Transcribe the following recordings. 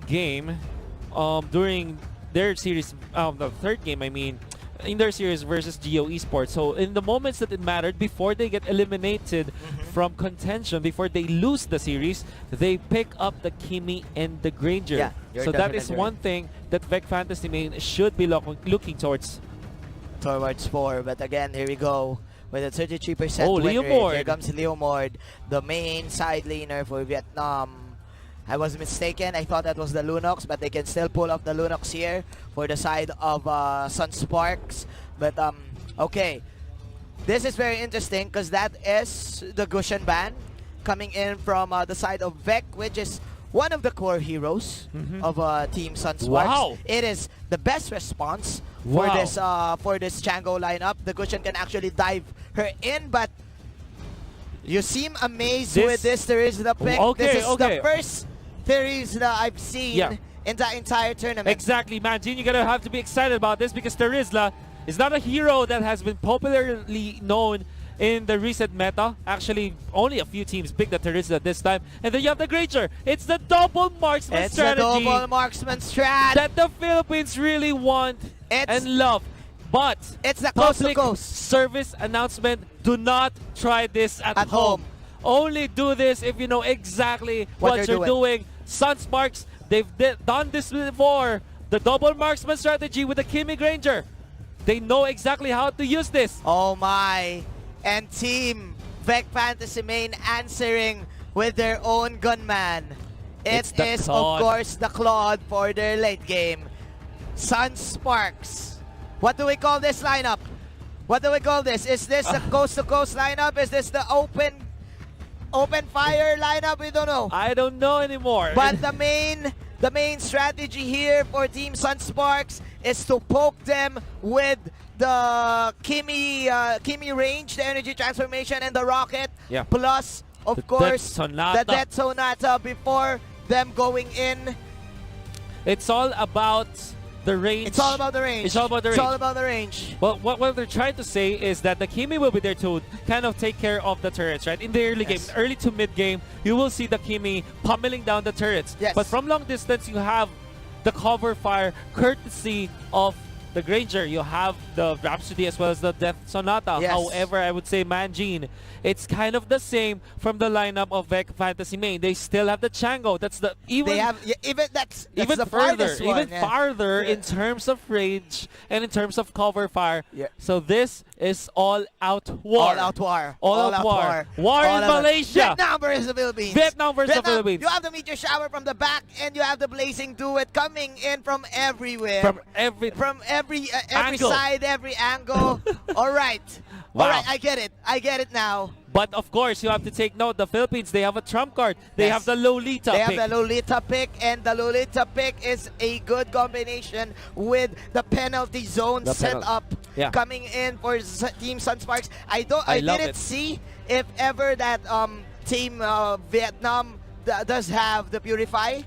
game, during their series, the third game, I mean, in their series versus Geo Esports. So in the moments that it mattered, before they get eliminated from contention, before they lose the series, they pick up the Kimi and the Granger. Yeah, so that is one thing that Vec Fantasy Main should be looking towards. Towards 4, but again, here we go with a 33% Oh, win Leo rate. Mord. Here comes Leo Mord, the main side laner for Vietnam. I was mistaken. I thought that was the Lunox, but they can still pull off the Lunox here for the side of SUNSPARKS. But okay, this is very interesting because that is the Gushan ban coming in from the side of Vec, which is one of the core heroes of Team SUNSPARKS. Wow. It is the best response for this Chango lineup. The Gushan can actually dive her in, but you seem amazed with this Terizla pick. Okay, this is the first Terizla I've seen in the entire tournament. Exactly, Manjin. You're gonna have to be excited about this because Terizla is not a hero that has been popularly known in the recent meta. Actually, only a few teams picked the Terizla this time. And then you have the Granger. It's the double marksman strategy. It's the double marksman strat that the Philippines really want and love. But it's the public coast-to-coast service announcement, do not try this at home. Only do this if you know exactly what you're doing. SUNSPARKS, they've done this before. The double marksman strategy with the Kimi Granger. They know exactly how to use this. Oh my. And Team Vec Fantasy Main answering with their own gunman. It is, of course, the Claude for their late game. SUNSPARKS. What do we call this lineup? What do we call this? Is this the coast-to-coast lineup? Is this the open fire lineup? We don't know. I don't know anymore. But the main strategy here for Team SUNSPARKS is to poke them with the Kimi range, the energy transformation, and the rocket. Yeah. Plus, of course, the Death Sonata before them going in. It's all about the range. It's all about the range. It's all about the range. It's all about the range. Well, what they're trying to say is that the Kimi will be there to kind of take care of the turrets, right? In the early game, early to mid game, you will see the Kimi pummeling down the turrets. Yes. But from long distance, you have the cover fire courtesy of the Granger. You have the Rhapsody as well as the Death Sonata. Yes. However, I would say Manjin, it's kind of the same from the lineup of Vec Fantasy Main. They still have the Chango. That's the that's even the further, one, farther in terms of range and in terms of cover fire. So this is all out war. All out war. All out war. War in Malaysia. Vietnam versus the Philippines. Vietnam versus the Philippines. You have the meteor shower from the back, and you have the blazing duet coming in from everywhere. From every side, every angle. All right. Wow. All right, I get it. I get it now. But of course, you have to take note, the Philippines, they have a trump card. They have the Lolita pick. They have the Lolita pick, and the Lolita pick is a good combination with the penalty zone setup coming in for Team SUNSPARKS. I didn't see if ever that Team Vietnam does have the Purify.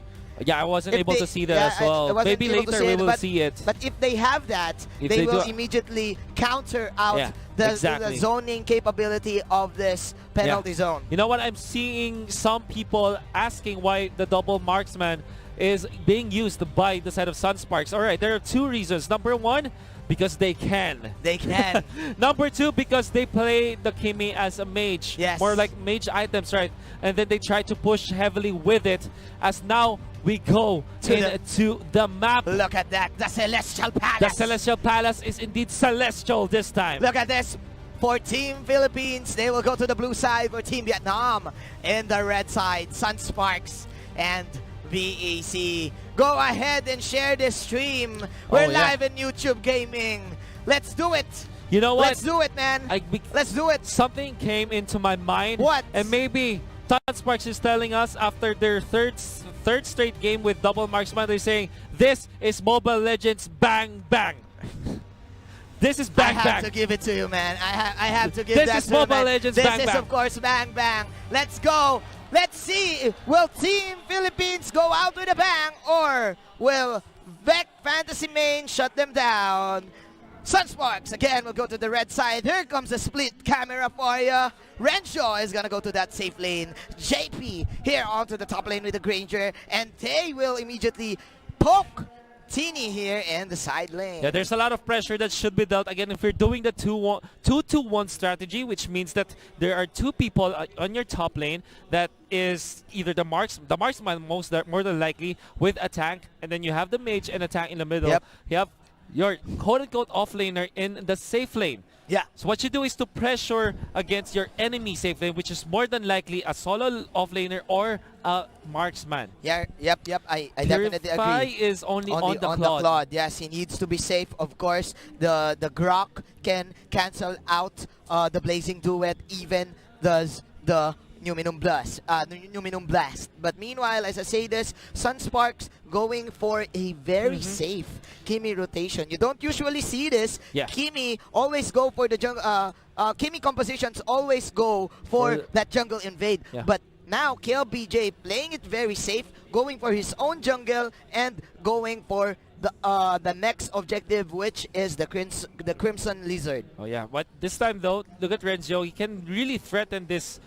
Yeah, I wasn't able to see that as well. Maybe later we will see it. But if they have that, they will immediately counter out the zoning capability of this penalty zone. You know what? I'm seeing some people asking why the double marksman is being used by the side of SUNSPARKS. All right, there are two reasons. Number one, because they can. They can. Number two, because they play the Kimi as a mage. Yes. More like mage items, right? And then they try to push heavily with it. As now we go to the map. Look at that. The Celestial Palace. The Celestial Palace is indeed celestial this time. Look at this. For Team Philippines, they will go to the blue side. For Team Vietnam, in the red side, SUNSPARKS and VEC. Go ahead and share this stream. We're live in YouTube Gaming. Let's do it. You know what? Let's do it, man. Let's do it. Something came into my mind. What? And maybe SUNSPARKS is telling us after their third straight game with double marksman, they're saying, this is Mobile Legends Bang Bang. This is Bang Bang. I have to give it to you, man. I have to give this that is to you, Mobile man. Legends This Bang is, Bang. of course, Bang Bang. Let's go. Let's see. Will Team Philippines go out with a bang, or will Vec Fantasy Main shut them down? SUNSPARKS again will go to the red side. Here comes the split camera for you. Renshaw is gonna go to that safe lane. JP here onto the top lane with the Granger, and they will immediately poke Teeny here in the side lane. Yeah, there's a lot of pressure that should be dealt. Again, if you're doing the 2-2-1 strategy, which means that there are two people on your top lane that is either the marksman more than likely with a tank, and then you have the mage and a tank in the middle. Yep. You have your quote-unquote offlaner in the safe lane. Yeah. So what you do is to pressure against your enemy safe lane, which is more than likely a solo offlaner or a marksman. Yeah, yep. I definitely Purify agree. is only on the the Claude. Claude. Yes, he needs to be safe. Of course, the Grok can cancel out the Blazing Duet, even does the Numinum Blast. But meanwhile, as I say this, SUNSPARKS going for a very safe Kimi rotation. You don't usually see this. Yeah. Kimi always go for the jungle. Kimi compositions always go for that jungle invade. Yeah. But now KLBJ playing it very safe, going for his own jungle and going for the next objective, which is the Crimson Lizard. Oh yeah, but this time though, look at Renzo. He can really threaten this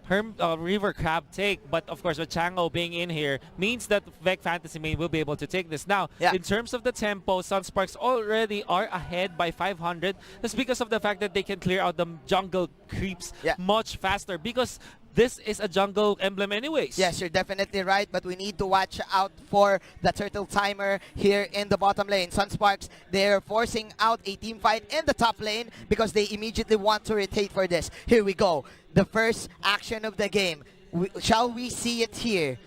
River Crab take, but of course with Chango being in here means that Vec Fantasy Main will be able to take this. Now, in terms of the tempo, SUNSPARKS already are ahead by 500. That's because of the fact that they can clear out the jungle creeps much faster, because this is a jungle emblem anyways. Yes, you're definitely right, but we need to watch out for the turtle timer here in the bottom lane. SUNSPARKS, they're forcing out a team fight in the top lane because they immediately want to rotate for this. Here we go. The first action of the game. Shall we see it here?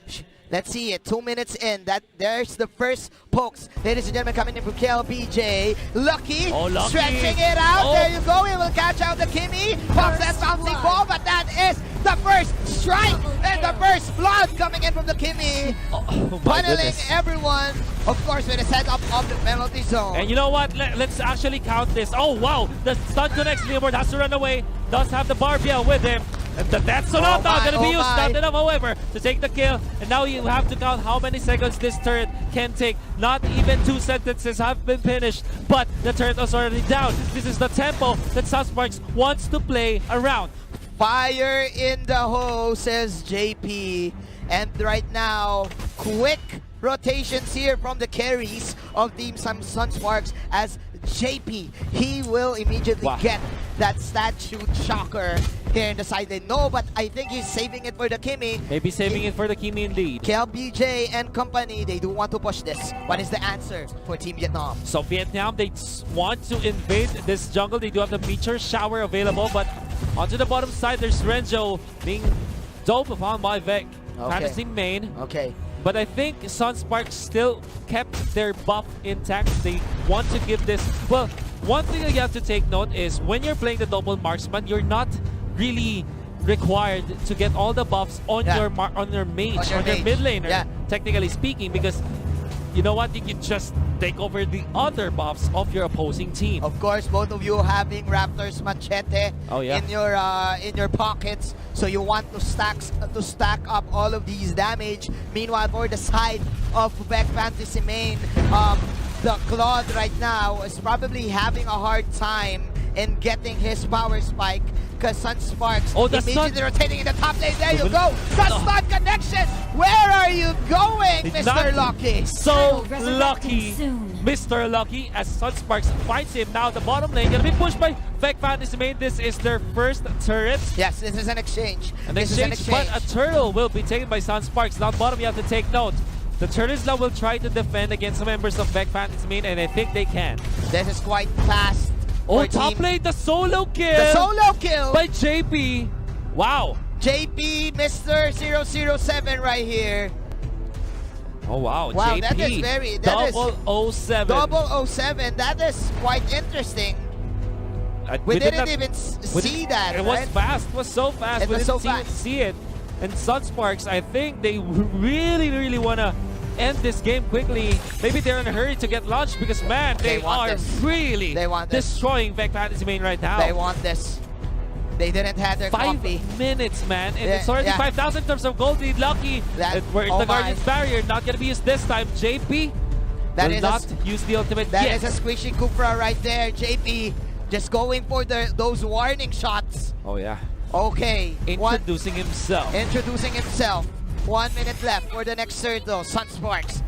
Let's see it. 2 minutes in. There's the first pokes. Ladies and gentlemen, coming in from KLBJ. Lucky, Lucky. stretching it out. There you go. He will catch out the Kimi. Pops that bouncing ball, but that is the first strike and the first blood coming in from the Kimi. Funneling everyone, of course, with a setup of the penalty zone. And you know what? Let's actually count this. Oh, wow. The stun connects. Leomord has to run away. Does have the Barbia with him. And the Death Sonata going to be used. Not enough, however, to take the kill. And now you have to count how many seconds this turret can take. Not even 2 sentences have been finished, but the turret is already down. This is the tempo that SUNSPARKS wants to play around. Fire in the hole, says JP. And right now, quick rotations here from the carries of Team SUNSPARKS as JP, he will immediately get that statue shocker here in the side lane. No, but I think he's saving it for the Kimi. Maybe saving it for the Kimi indeed. KLBJ and company, they do want to push this. What is the answer for Team Vietnam? So Vietnam, they want to invade this jungle. They do have the Meteor Shower available, but onto the bottom side, there's Renzo being dope upon by Vec. Fantasy Main. Okay. But I think SUNSPARKS still kept their buff intact. They want to give this... Well, one thing that you have to take note is when you're playing the double marksman, you're not really required to get all the buffs on your mage, on your mid laner, technically speaking, because you know what? You can just take over the other buffs of your opposing team. Of course, both of you having Raptor's Machete in your pockets, so you want to stack up all of these damage. Meanwhile, for the side of Vec Fantasy Main, the Claude right now is probably having a hard time in getting his power spike because SUNSPARKS immediately rotating in the top lane. There you go. Stun connection. Where are you going, Mr. Lucky? So lucky, Mr. Lucky, as SUNSPARKS finds him. Now the bottom lane gonna be pushed by Vec Fantasy Main. This is their first turret. Yes, this is an exchange. But a turtle will be taken by SUNSPARKS. Down bottom, you have to take note. The turtles now will try to defend against some members of Vec Fantasy Main, and I think they can. This is quite fast. Oh, top lane, the solo kill! The solo kill! By JP. Wow. JP, Mr. 007 right here. Oh, wow. Wow, JP. that is very... Double 07. 007. That is quite interesting. We didn't even see that, It was fast. It was so fast. It was so fast. See it. And SUNSPARKS, I think they really, really want to end this game quickly. Maybe they're in a hurry to get launched because, man, they are really destroying Vec Fantasy Main right now. They want this. They didn't have their 5 coffee. minutes, man. And it's already 5,000 in terms of gold lead. Lucky. The Guardian's Barrier not going to be used this time. JP That will is not use the ultimate That yet. is a squishy Kufra right there. JP just going for those warning shots. Oh yeah. Okay. Introducing himself. Introducing himself. 1 minute left for the next third though. SUNSPARKS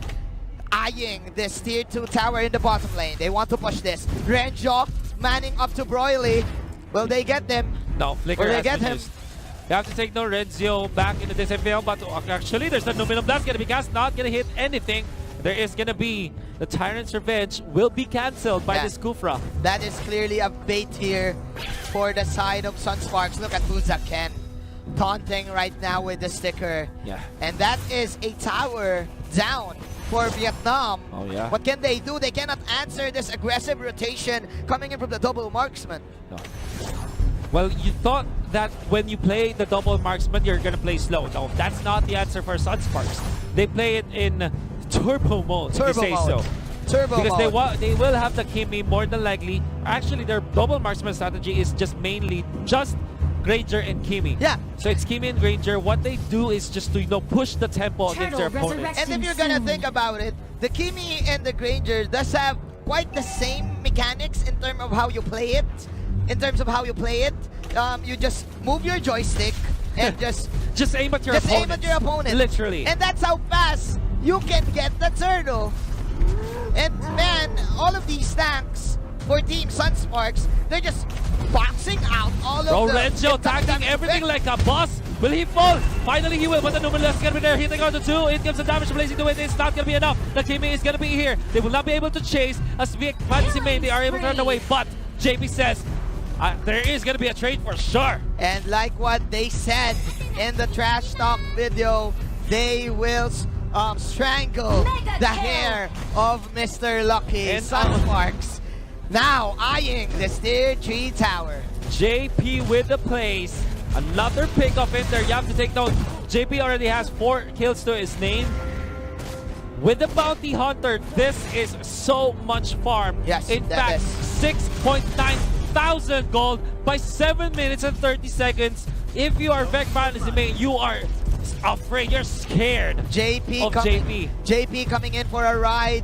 eyeing this tier 2 tower in the bottom lane. They want to push this. Renjo manning up to Broily. Will they get them? No, Flicker Will they has get been him? used. You have to take no Renzio back into this MPL, but actually there's the Numinum Blast gonna be cast, not gonna hit anything. There is gonna be the Tyrant's Revenge will be cancelled by this Kufra. That is clearly a bait here for the side of SUNSPARKS. Look at Fuzaken taunting right now with the sticker. Yeah. And that is a tower down for Vietnam. Oh yeah. What can they do? They cannot answer this aggressive rotation coming in from the double marksman. No. Well, you thought that when you play the double marksman, you're gonna play slow. No, that's not the answer for SUNSPARKS. They play it in turbo mode, if you say so. Turbo because mode. they will have the Kimi more than likely. Actually, their double marksman strategy is just mainly just Granger and Kimi. Yeah. So it's Kimi and Granger. What they do is just to push the tempo against their opponents. And if you're gonna think about it, the Kimi and the Granger does have quite the same mechanics in terms of how you play it. You just move your joystick and just aim at your opponent. Literally. And that's how fast you can get the turtle. And man, all of these tanks for Team SUNSPARKS, they're just boxing out all of the... Renjo attacking everything like a boss. Will he fall? Finally he will, but the Numinum is going to be there. Hitting on the 2. It gives the damage blazing to it. It's not going to be enough. The Kimi is going to be here. They will not be able to chase as Fantasy Main. They are able to run away, but JP says, there is going to be a trade for sure. And like what they said in the trash talk video, they will strangle the hair of Mr. Lucky. And SUNSPARKS now eyeing this tier 3 tower. JP with the plays. Another pick of it there. You have to take note. JP already has 4 kills to his name. With the Bounty Hunter, this is so much farm. Yes, in fact, 6.9 thousand gold by 7 minutes and 30 seconds. If you are Vec Fantasy Main, you are afraid, you're scared JP coming in for a ride.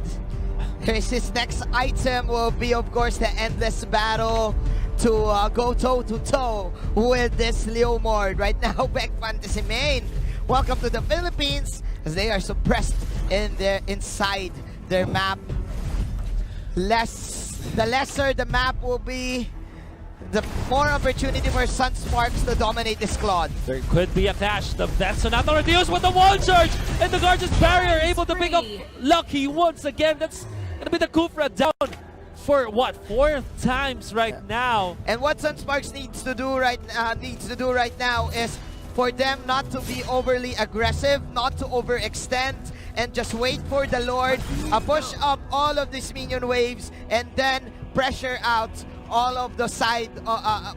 His next item will be, of course, the Endless Battle to go toe-to-toe with this Leomord. Right now, Vec Fantasy Main, welcome to the Philippines, as they are suppressed inside their map. The lesser the map will be, the more opportunity for SUNSPARKS to dominate this squad. There could be a clash. The Sonata reduced with the wall charge, and the Guardian's Barrier able to pick up Lucky once again. That's gonna be the Kufra down for what, 4th times right now. And what SUNSPARKS needs to do right now is for them not to be overly aggressive, not to overextend, and just wait for the Lord, push up all of these minion waves, and then pressure out all of the side,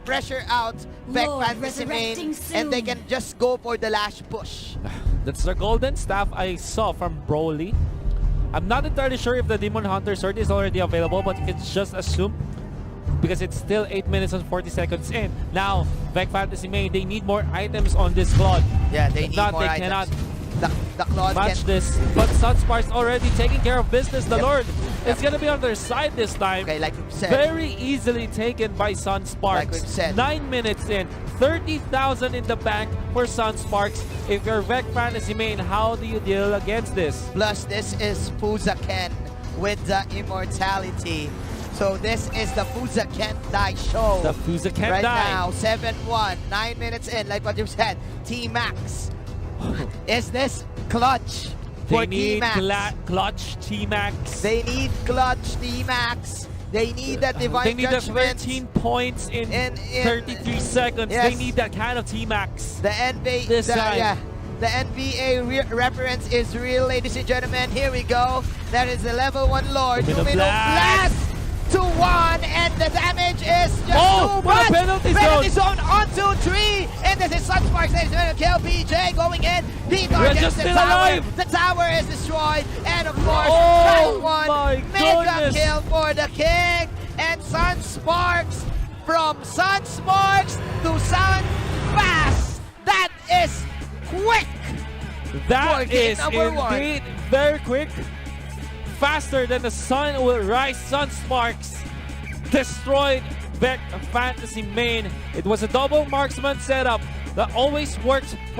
pressure out Vec Fantasy Main, and they can just go for the last push. That's the golden staff I saw from Broly. I'm not entirely sure if the Demon Hunter sword is already available, but you can just assume because it's still 8 minutes and 40 seconds in. Now, Vec Fantasy Main, they need more items on this Claude. Yeah, they need more items. Cannot the Claude match this, but SUNSPARKS already taking care of business. The Lord is gonna be on their side this time. Okay, like we've said. Very easily taken by SUNSPARKS. Like we've said. 9 minutes in, 30,000 in the bank for SUNSPARKS. If you're Vec Fantasy Main, how do you deal against this? Plus, this is Fuzaken with the immortality. So this is the Fuzaken Die show. The Fuzaken right Die. Now, 7-1, 9 minutes in, like what you said. T-Max. Is this clutch for T-Max? Clutch T-Max. They need clutch T-Max. They need that divine They need judgment. the 13 points in 33 seconds. Yes. They need that kind of T-Max. The NBA reference is real, ladies and gentlemen. Here we go. That is the level 1 Lord. Lumino Blast to 1, and the damage is just 2. What a penalty zone on 2-3, and this is SUNSPARKS. Ladies and gentlemen, kill PJ going in. Peter gets the tower. Alive. The tower is destroyed, and of course, round 1 mega kill for the king. And SUNSPARKS, from SUNSPARKS to SUNFast. That is quick. That is indeed very quick. faster than the sun will rise. SUNSPARKS destroyed Bet Fantasy main. It was a double marksman setup that always works